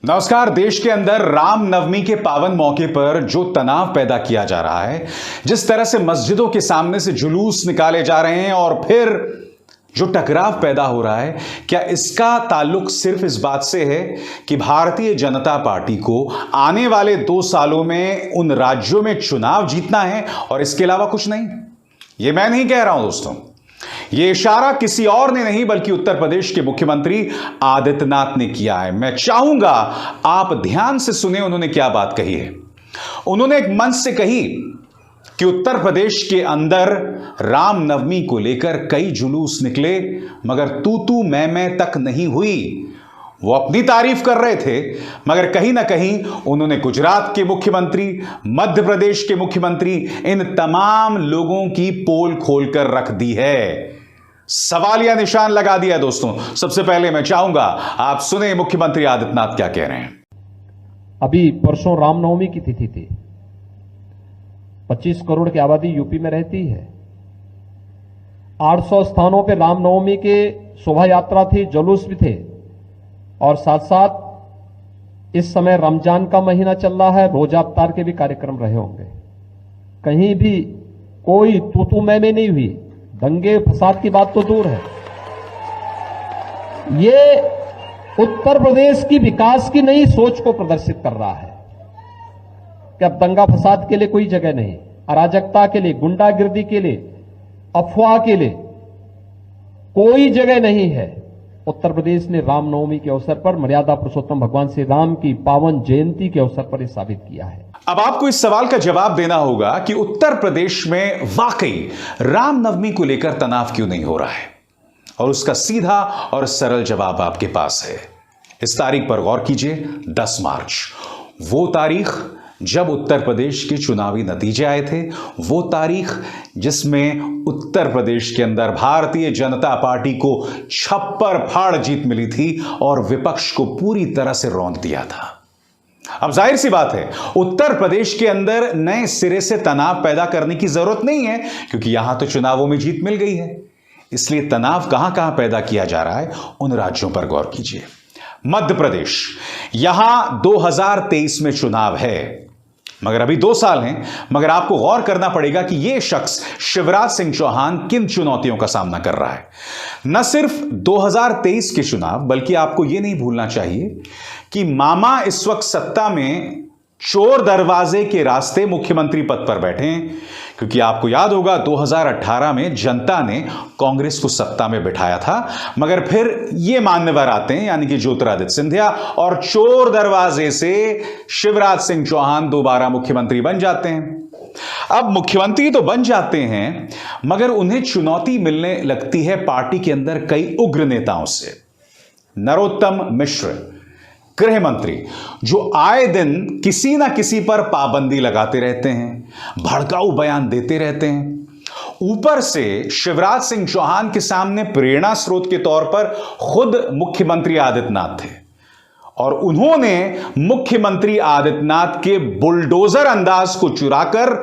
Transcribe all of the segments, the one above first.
नमस्कार। देश के अंदर रामनवमी के पावन मौके पर जो तनाव पैदा किया जा रहा है, जिस तरह से मस्जिदों के सामने से जुलूस निकाले जा रहे हैं और फिर जो टकराव पैदा हो रहा है, क्या इसका ताल्लुक सिर्फ इस बात से है कि भारतीय जनता पार्टी को आने वाले 2 सालों में उन राज्यों में चुनाव जीतना है और इसके अलावा कुछ नहीं? यह मैं नहीं कह रहा हूं दोस्तों, यह इशारा किसी और ने नहीं बल्कि उत्तर प्रदेश के मुख्यमंत्री आदित्यनाथ ने किया है। मैं चाहूंगा आप ध्यान से सुने उन्होंने क्या बात कही है। उन्होंने एक मंच से कही कि उत्तर प्रदेश के अंदर रामनवमी को लेकर कई जुलूस निकले मगर तू मैं तक नहीं हुई। वो अपनी तारीफ कर रहे थे मगर कहीं ना कहीं उन्होंने गुजरात के मुख्यमंत्री, मध्य प्रदेश के मुख्यमंत्री, इन तमाम लोगों की पोल खोलकर रख दी है, सवालिया निशान लगा दिया। दोस्तों, सबसे पहले मैं चाहूंगा आप सुने मुख्यमंत्री आदित्यनाथ क्या कह रहे हैं। अभी परसों रामनवमी की तिथि थी। 25 करोड़ की आबादी यूपी में रहती है। 800 स्थानों पे रामनवमी के शोभा यात्रा थी, जुलूस भी थे और साथ साथ इस समय रमजान का महीना चल रहा है, रोजा अफ्तार के भी कार्यक्रम रहे होंगे। कहीं भी कोई तू मैं नहीं हुई। दंगे फसाद की बात तो दूर है। ये उत्तर प्रदेश की विकास की नई सोच को प्रदर्शित कर रहा है कि अब दंगा फसाद के लिए कोई जगह नहीं, अराजकता के लिए, गुंडागिर्दी के लिए, अफवाह के लिए कोई जगह नहीं है। उत्तर प्रदेश ने रामनवमी के अवसर पर मर्यादा पुरुषोत्तम भगवान श्री राम की पावन जयंती के अवसर पर यह साबित किया है। अब आपको इस सवाल का जवाब देना होगा कि उत्तर प्रदेश में वाकई रामनवमी को लेकर तनाव क्यों नहीं हो रहा है, और उसका सीधा और सरल जवाब आपके पास है। इस तारीख पर गौर कीजिए, 10 मार्च, वो तारीख जब उत्तर प्रदेश के चुनावी नतीजे आए थे, वो तारीख जिसमें उत्तर प्रदेश के अंदर भारतीय जनता पार्टी को छप्पर फाड़ जीत मिली थी और विपक्ष को पूरी तरह से रौंद दिया था। अब जाहिर सी बात है, उत्तर प्रदेश के अंदर नए सिरे से तनाव पैदा करने की जरूरत नहीं है क्योंकि यहां तो चुनावों में जीत मिल गई है। इसलिए तनाव कहां कहां पैदा किया जा रहा है, उन राज्यों पर गौर कीजिए। मध्य प्रदेश, यहां 2023 में चुनाव है मगर अभी 2 साल हैं, मगर आपको गौर करना पड़ेगा कि यह शख्स शिवराज सिंह चौहान किन चुनौतियों का सामना कर रहा है। न सिर्फ 2023 के चुनाव, बल्कि आपको यह नहीं भूलना चाहिए कि मामा इस वक्त सत्ता में चोर दरवाजे के रास्ते मुख्यमंत्री पद पर बैठे हैं, क्योंकि आपको याद होगा 2018 में जनता ने कांग्रेस को सत्ता में बिठाया था, मगर फिर ये मान्यवर आते हैं यानी कि ज्योतिरादित्य सिंधिया और चोर दरवाजे से शिवराज सिंह चौहान दोबारा मुख्यमंत्री बन जाते हैं। अब मुख्यमंत्री तो बन जाते हैं मगर उन्हें चुनौती मिलने लगती है पार्टी के अंदर कई उग्र नेताओं से। नरोत्तम मिश्र, गृह मंत्री, जो आए दिन किसी ना किसी पर पाबंदी लगाते रहते हैं, भड़काऊ बयान देते रहते हैं। ऊपर से शिवराज सिंह चौहान के सामने प्रेरणा स्रोत के तौर पर खुद मुख्यमंत्री आदित्यनाथ थे और उन्होंने मुख्यमंत्री आदित्यनाथ के बुलडोजर अंदाज को चुराकर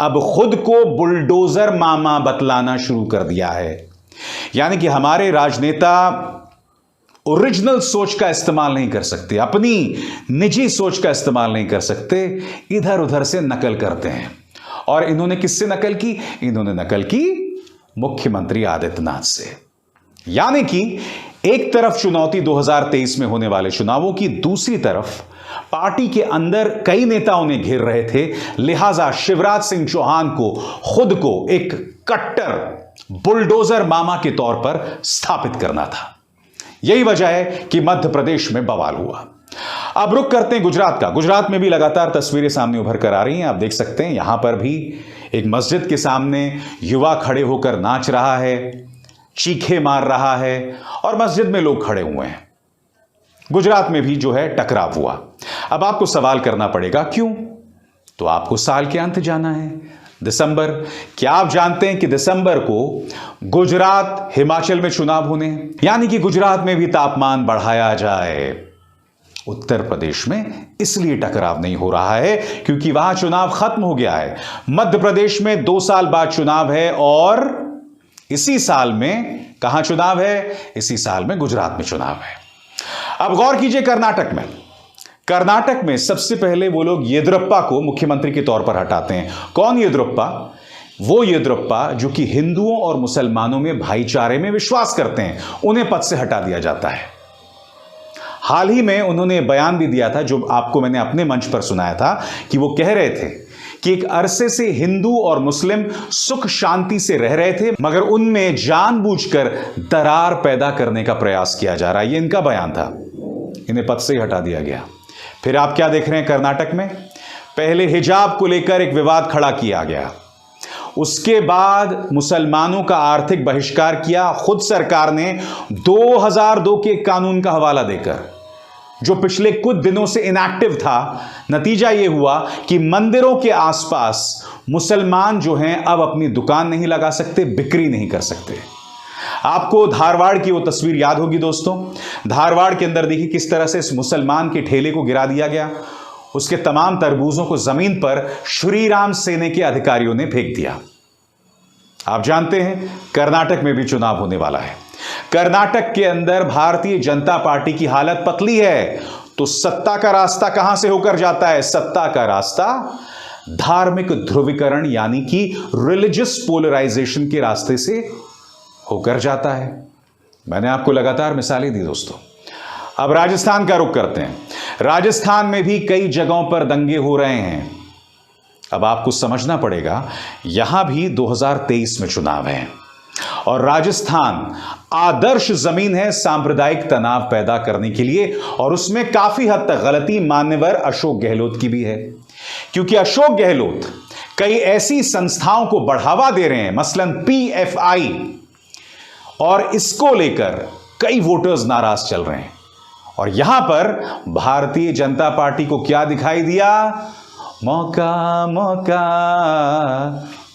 अब खुद को बुलडोजर मामा बतलाना शुरू कर दिया है। यानी कि हमारे राजनेता ओरिजिनल सोच का इस्तेमाल नहीं कर सकते, अपनी निजी सोच का इस्तेमाल नहीं कर सकते, इधर उधर से नकल करते हैं। और इन्होंने किससे नकल की? इन्होंने नकल की मुख्यमंत्री आदित्यनाथ से। यानी कि एक तरफ चुनौती 2023 में होने वाले चुनावों की, दूसरी तरफ पार्टी के अंदर कई नेता उन्हें घेर रहे थे, लिहाजा शिवराज सिंह चौहान को खुद को एक कट्टर बुलडोजर मामा के तौर पर स्थापित करना था। यही वजह है कि मध्य प्रदेश में बवाल हुआ। अब रुख करते हैं गुजरात का। गुजरात में भी लगातार तस्वीरें सामने उभर कर आ रही हैं। आप देख सकते हैं यहां पर भी एक मस्जिद के सामने युवा खड़े होकर नाच रहा है, चीखे मार रहा है और मस्जिद में लोग खड़े हुए हैं। गुजरात में भी जो है टकराव हुआ। अब आपको सवाल करना पड़ेगा क्यों? तो आपको साल के अंत जाना है, दिसंबर। क्या आप जानते हैं कि दिसंबर को गुजरात, हिमाचल में चुनाव होने हैं, यानी कि गुजरात में भी तापमान बढ़ाया जाए। उत्तर प्रदेश में इसलिए टकराव नहीं हो रहा है क्योंकि वहां चुनाव खत्म हो गया है। मध्य प्रदेश में 2 साल बाद चुनाव है और इसी साल में कहां चुनाव है? इसी साल में गुजरात में चुनाव है। अब गौर कीजिए कर्नाटक में। कर्नाटक में सबसे पहले वो लोग येदियुरप्पा को मुख्यमंत्री के तौर पर हटाते हैं। कौन येदियुरप्पा? वो येदियुरप्पा जो कि हिंदुओं और मुसलमानों में भाईचारे में विश्वास करते हैं, उन्हें पद से हटा दिया जाता है। हाल ही में उन्होंने बयान भी दिया था, जो आपको मैंने अपने मंच पर सुनाया था, कि वो कह रहे थे कि एक अरसे से हिंदू और मुस्लिम सुख शांति से रह रहे थे, मगर उनमें जानबूझकर दरार पैदा करने का प्रयास किया जा रहा है। ये इनका बयान था, इन्हें पद से ही हटा दिया गया। फिर आप क्या देख रहे हैं कर्नाटक में? पहले हिजाब को लेकर एक विवाद खड़ा किया गया, उसके बाद मुसलमानों का आर्थिक बहिष्कार किया खुद सरकार ने 2002 के कानून का हवाला देकर, जो पिछले कुछ दिनों से इनएक्टिव था। नतीजा यह हुआ कि मंदिरों के आसपास मुसलमान जो हैं अब अपनी दुकान नहीं लगा सकते, बिक्री नहीं कर सकते। आपको धारवाड़ की वो तस्वीर याद होगी दोस्तों। धारवाड़ के अंदर देखिए किस तरह से इस मुसलमान के ठेले को गिरा दिया गया, उसके तमाम तरबूजों को जमीन पर श्री राम सेना के अधिकारियों ने फेंक दिया। आप जानते हैं कर्नाटक में भी चुनाव होने वाला है। कर्नाटक के अंदर भारतीय जनता पार्टी की हालत पतली है, तो सत्ता का रास्ता कहां से होकर जाता है? सत्ता का रास्ता धार्मिक ध्रुवीकरण यानी कि रिलीजियस पोलराइजेशन के रास्ते से होकर जाता है। मैंने आपको लगातार मिसालें दी दोस्तों। अब राजस्थान का रुख करते हैं। राजस्थान में भी कई जगहों पर दंगे हो रहे हैं। अब आपको समझना पड़ेगा, यहां भी 2023 में चुनाव है और राजस्थान आदर्श जमीन है सांप्रदायिक तनाव पैदा करने के लिए, और उसमें काफी हद तक गलती मान्यवर अशोक गहलोत की भी है, क्योंकि अशोक गहलोत कई ऐसी संस्थाओं को बढ़ावा दे रहे हैं, मसलन PFI, और इसको लेकर कई वोटर्स नाराज चल रहे हैं। और यहां पर भारतीय जनता पार्टी को क्या दिखाई दिया? मौका मौका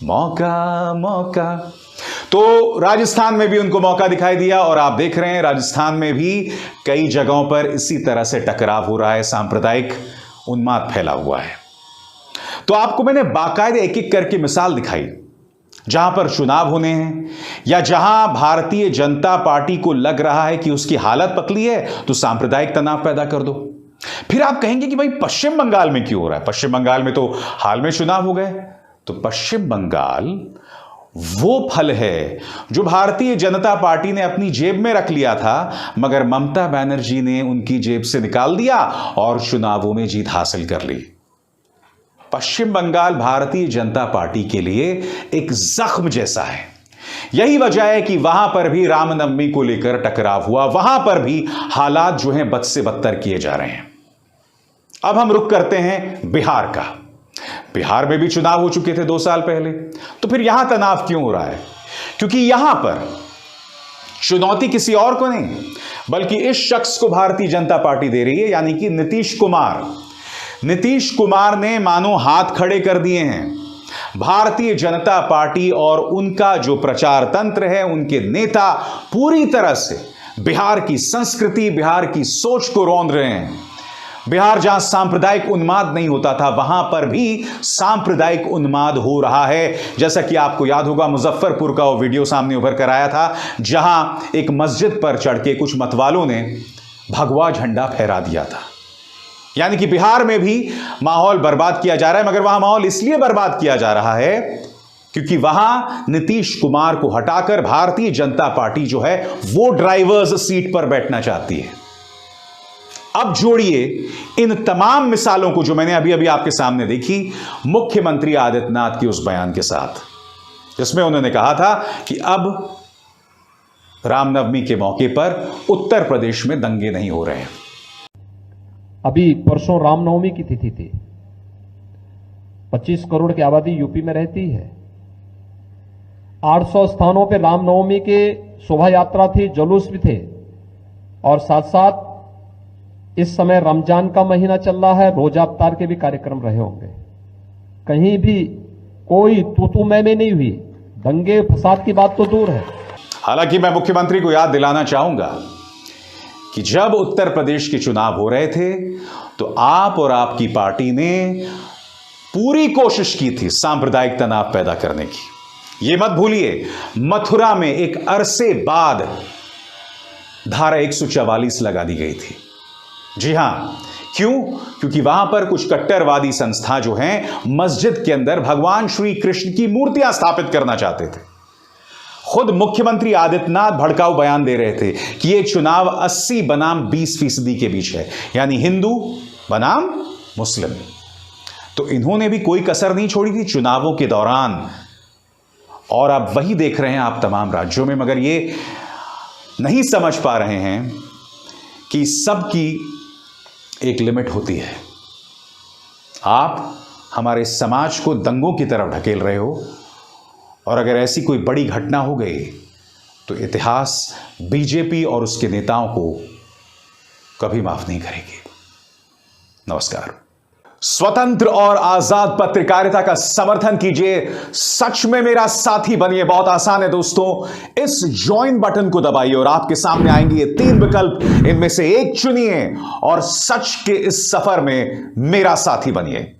मौका मौका। तो राजस्थान में भी उनको मौका दिखाई दिया, और आप देख रहे हैं राजस्थान में भी कई जगहों पर इसी तरह से टकराव हो रहा है, सांप्रदायिक उन्माद फैला हुआ है। तो आपको मैंने बाकायदे एक एक करके मिसाल दिखाई, जहां पर चुनाव होने हैं या जहां भारतीय जनता पार्टी को लग रहा है कि उसकी हालत पतली है, तो सांप्रदायिक तनाव पैदा कर दो। फिर आप कहेंगे कि भाई पश्चिम बंगाल में क्यों हो रहा है? पश्चिम बंगाल में तो हाल में चुनाव हो गए। तो पश्चिम बंगाल वो फल है जो भारतीय जनता पार्टी ने अपनी जेब में रख लिया था, मगर ममता बनर्जी ने उनकी जेब से निकाल दिया और चुनावों में जीत हासिल कर ली। पश्चिम बंगाल भारतीय जनता पार्टी के लिए एक जख्म जैसा है। यही वजह है कि वहां पर भी रामनवमी को लेकर टकराव हुआ, वहां पर भी हालात जो हैं बद से बदतर किए जा रहे हैं। अब हम रुख करते हैं बिहार का। बिहार में भी चुनाव हो चुके थे 2 साल पहले, तो फिर यहां तनाव क्यों हो रहा है? क्योंकि यहां पर चुनौती किसी और को नहीं, बल्कि इस शख्स को भारतीय जनता पार्टी दे रही है, यानी कि नीतीश कुमार। नीतीश कुमार ने मानो हाथ खड़े कर दिए हैं। भारतीय जनता पार्टी और उनका जो प्रचार तंत्र है, उनके नेता पूरी तरह से बिहार की संस्कृति, बिहार की सोच को रौंद रहे हैं। बिहार जहां सांप्रदायिक उन्माद नहीं होता था, वहां पर भी सांप्रदायिक उन्माद हो रहा है। जैसा कि आपको याद होगा, मुजफ्फरपुर का वो वीडियो सामने उभर कर आया था, जहां एक मस्जिद पर चढ़ के कुछ मतवालों ने भगवा झंडा फहरा दिया था। यानी कि बिहार में भी माहौल बर्बाद किया जा रहा है, मगर वहां माहौल इसलिए बर्बाद किया जा रहा है क्योंकि वहां नीतीश कुमार को हटाकर भारतीय जनता पार्टी जो है वो ड्राइवर्स सीट पर बैठना चाहती है। अब जोड़िए इन तमाम मिसालों को जो मैंने अभी अभी आपके सामने देखी, मुख्यमंत्री आदित्यनाथ के उस बयान के साथ, जिसमें उन्होंने कहा था कि अब रामनवमी के मौके पर उत्तर प्रदेश में दंगे नहीं हो रहे हैं। अभी परसों रामनवमी की तिथि थी। 25 करोड़ की आबादी यूपी में रहती है। 800 स्थानों पे रामनवमी के शोभा यात्रा थी, जुलूस भी थे, और साथ साथ इस समय रमजान का महीना चल रहा है, रोजा अफ्तार के भी कार्यक्रम रहे होंगे। कहीं भी कोई तू मैं नहीं हुई। दंगे फसाद की बात तो दूर है। हालांकि मैं मुख्यमंत्री को याद दिलाना चाहूंगा कि जब उत्तर प्रदेश के चुनाव हो रहे थे तो आप और आपकी पार्टी ने पूरी कोशिश की थी सांप्रदायिक तनाव पैदा करने की। यह मत भूलिए, मथुरा में एक अरसे बाद धारा 144 लगा दी गई थी। जी हां, क्यों? क्योंकि वहां पर कुछ कट्टरवादी संस्था जो हैं मस्जिद के अंदर भगवान श्री कृष्ण की मूर्तियां स्थापित करना चाहते थे। खुद मुख्यमंत्री आदित्यनाथ भड़काऊ बयान दे रहे थे कि यह चुनाव 80 बनाम 20% के बीच है, यानी हिंदू बनाम मुस्लिम। तो इन्होंने भी कोई कसर नहीं छोड़ी थी चुनावों के दौरान, और अब वही देख रहे हैं आप तमाम राज्यों में। मगर ये नहीं समझ पा रहे हैं कि सबकी एक लिमिट होती है। आप हमारे समाज को दंगों की तरफ ढकेल रहे हो, और अगर ऐसी कोई बड़ी घटना हो गई तो इतिहास बीजेपी और उसके नेताओं को कभी माफ नहीं करेगी। नमस्कार। स्वतंत्र और आजाद पत्रकारिता का समर्थन कीजिए, सच में मेरा साथी बनिए। बहुत आसान है दोस्तों, इस ज्वाइन बटन को दबाइए और आपके सामने आएंगे ये 3 विकल्प, इनमें से एक चुनिए और सच के इस सफर में मेरा साथी बनिए।